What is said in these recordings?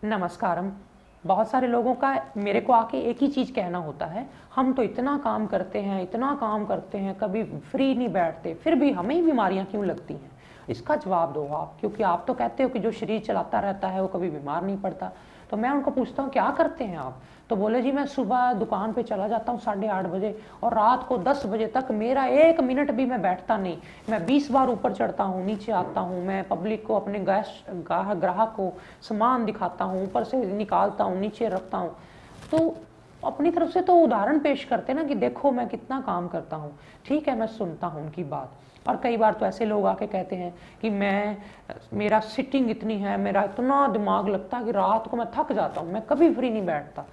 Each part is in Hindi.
नमस्कारम। बहुत सारे लोगों का मेरे को आके एक ही चीज़ कहना होता है, हम तो इतना काम करते हैं, इतना काम करते हैं, कभी फ्री नहीं बैठते, फिर भी हमें ही बीमारियां क्यों लगती हैं। इसका जवाब दो आप, क्योंकि आप तो कहते हो कि जो शरीर चलाता रहता है वो कभी बीमार नहीं पड़ता। तो मैं उनको पूछता हूँ क्या करते हैं आप, तो बोले जी मैं सुबह दुकान पे चला जाता हूँ 8:30 बजे और रात को 10 बजे तक मेरा 1 मिनट भी मैं बैठता नहीं। मैं 20 बार ऊपर चढ़ता हूँ, नीचे आता हूँ, मैं पब्लिक को, अपने ग्राहक को सामान दिखाता हूँ, ऊपर से निकालता हूँ, नीचे रखता हूँ। तो अपनी तरफ से तो उदाहरण पेश करते ना कि देखो मैं कितना काम करता हूँ। ठीक है, मैं सुनता हूँ उनकी बात। और कई बार तो ऐसे लोग आके कहते हैं कि मेरा सिटिंग इतनी है, मेरा इतना दिमाग लगता है कि रात को मैं थक जाता हूँ, मैं कभी फ्री नहीं बैठता।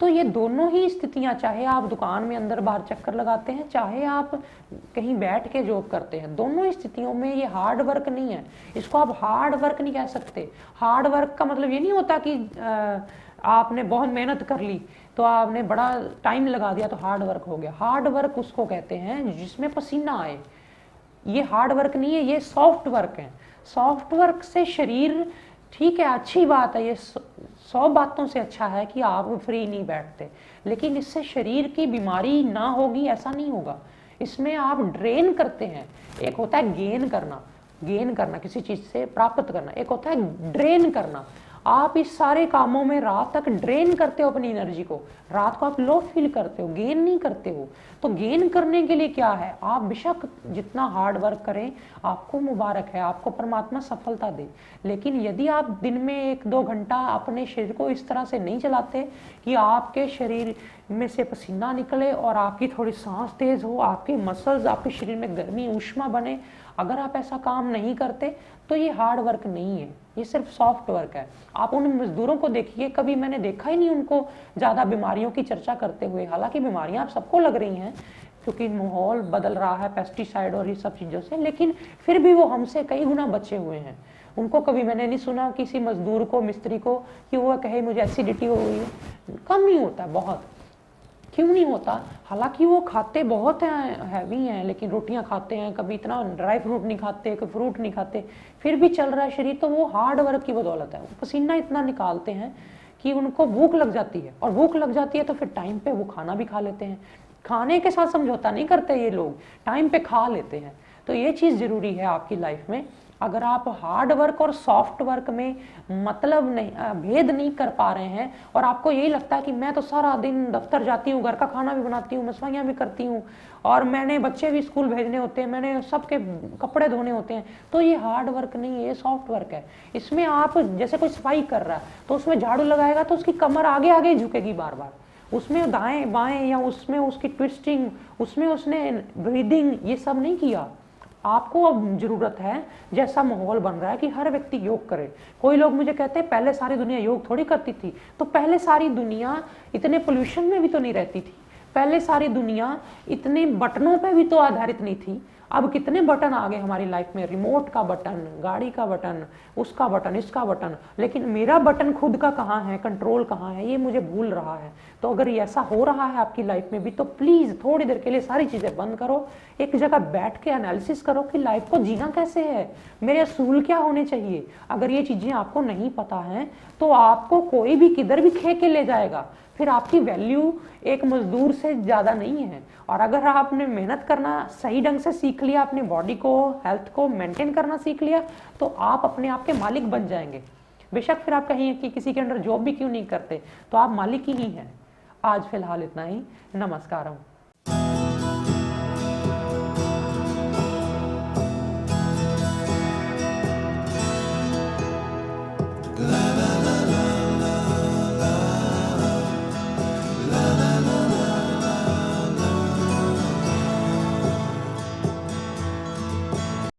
तो ये दोनों ही स्थितियां, चाहे आप दुकान में अंदर बाहर चक्कर लगाते हैं, चाहे आप कहीं बैठ के जॉब करते हैं, दोनों स्थितियों में ये हार्ड वर्क नहीं है। इसको आप हार्ड वर्क नहीं कह सकते। हार्ड वर्क का मतलब ये नहीं होता कि आपने बहुत मेहनत कर ली तो आपने बड़ा टाइम लगा दिया तो हार्ड वर्क हो गया। हार्ड वर्क उसको कहते हैं जिसमें पसीना आए। ये हार्ड वर्क नहीं है, ये सॉफ्ट वर्क है। सॉफ्ट वर्क से शरीर, ठीक है अच्छी बात है, ये 100 बातों से अच्छा है कि आप फ्री नहीं बैठते, लेकिन इससे शरीर की बीमारी ना होगी ऐसा नहीं होगा। इसमें आप ड्रेन करते हैं। एक होता है गेन करना किसी चीज से प्राप्त करना, एक होता है ड्रेन करना। आप इस सारे कामों में रात तक ड्रेन करते हो अपनी एनर्जी को, रात को आप लो फील करते हो, गेन नहीं करते हो। तो गेन करने के लिए क्या है, आप बेशक जितना हार्ड वर्क करें, आपको मुबारक है, आपको परमात्मा सफलता दे। लेकिन यदि आप दिन में 1-2 घंटा अपने शरीर को इस तरह से नहीं चलाते कि आपके शरीर में से पसीना निकले और आपकी थोड़ी सांस तेज हो, आपके मसल्स, आपके शरीर में गर्मी ऊष्मा बने, अगर आप ऐसा काम नहीं करते तो ये हार्ड वर्क नहीं है, ये सिर्फ सॉफ्ट वर्क है। आप उन मजदूरों को देखिए, कभी मैंने देखा ही नहीं उनको ज़्यादा बीमारियों की चर्चा करते हुए। हालांकि बीमारियां आप सबको लग रही हैं क्योंकि माहौल बदल रहा है पेस्टिसाइड और ये सब चीज़ों से, लेकिन फिर भी वो हमसे कई गुना बचे हुए हैं। उनको कभी मैंने नहीं सुना किसी मजदूर को, मिस्त्री को, कि वो कहे मुझे एसिडिटी हो गई है। कम ही होता है, बहुत क्यों नहीं होता। हालांकि वो खाते बहुत हैं, हैवी हैं, लेकिन रोटियां खाते हैं, कभी इतना ड्राई फ्रूट नहीं खाते, कोई फ्रूट नहीं खाते, फिर भी चल रहा है शरीर। तो वो हार्ड वर्क की बदौलत है। वो पसीना इतना निकालते हैं कि उनको भूख लग जाती है, और भूख लग जाती है तो फिर टाइम पे वो खाना भी खा लेते हैं। खाने के साथ समझौता नहीं करते ये लोग, टाइम पे खा लेते हैं। तो ये चीज़ जरूरी है आपकी लाइफ में। अगर आप हार्ड वर्क और सॉफ्ट वर्क में मतलब नहीं, भेद नहीं कर पा रहे हैं, और आपको यही लगता है कि मैं तो सारा दिन दफ्तर जाती हूँ, घर का खाना भी बनाती हूँ, सफाइयाँ भी करती हूँ, और मैंने बच्चे भी स्कूल भेजने होते हैं, मैंने सबके कपड़े धोने होते हैं, तो ये हार्ड वर्क नहीं है, ये सॉफ्ट वर्क है। इसमें आप जैसे कोई सफाई कर रहा है तो उसमें झाड़ू लगाएगा तो उसकी कमर आगे आगे झुकेगी बार बार, उसमें दाएं बाएं, या उसमें उसकी ट्विस्टिंग, उसमें उसने ब्रीदिंग, ये सब नहीं किया। आपको अब जरूरत है, जैसा माहौल बन रहा है कि हर व्यक्ति योग करे। कोई लोग मुझे कहते हैं पहले सारी दुनिया योग थोड़ी करती थी। तो पहले सारी दुनिया इतने पोल्यूशन में भी तो नहीं रहती थी, पहले सारी दुनिया इतने बटनों पे भी तो आधारित नहीं थी। अब कितने बटन आ गए हमारी लाइफ में, रिमोट का बटन, गाड़ी का बटन, उसका बटन, इसका बटन, लेकिन मेरा बटन खुद का कहाँ है, कंट्रोल कहाँ है, ये मुझे भूल रहा है। तो अगर ये ऐसा हो रहा है आपकी लाइफ में भी, तो प्लीज़ थोड़ी देर के लिए सारी चीज़ें बंद करो, एक जगह बैठ के एनालिसिस करो कि लाइफ को जीना कैसे है, मेरे असूल क्या होने चाहिए। अगर ये चीज़ें आपको नहीं पता हैं तो आपको कोई भी किधर भी खे के ले जाएगा, फिर आपकी वैल्यू एक मजदूर से ज़्यादा नहीं है। और अगर आपने मेहनत करना सही ढंग से सीख लिया, अपनी बॉडी को, हेल्थ को मेंटेन करना सीख लिया, तो आप अपने आप के मालिक बन जाएंगे। बेशक फिर आप कहीं कि किसी के अंडर जॉब भी क्यों नहीं करते, तो आप मालिक ही हैं। आज फिलहाल इतना ही। नमस्कारम।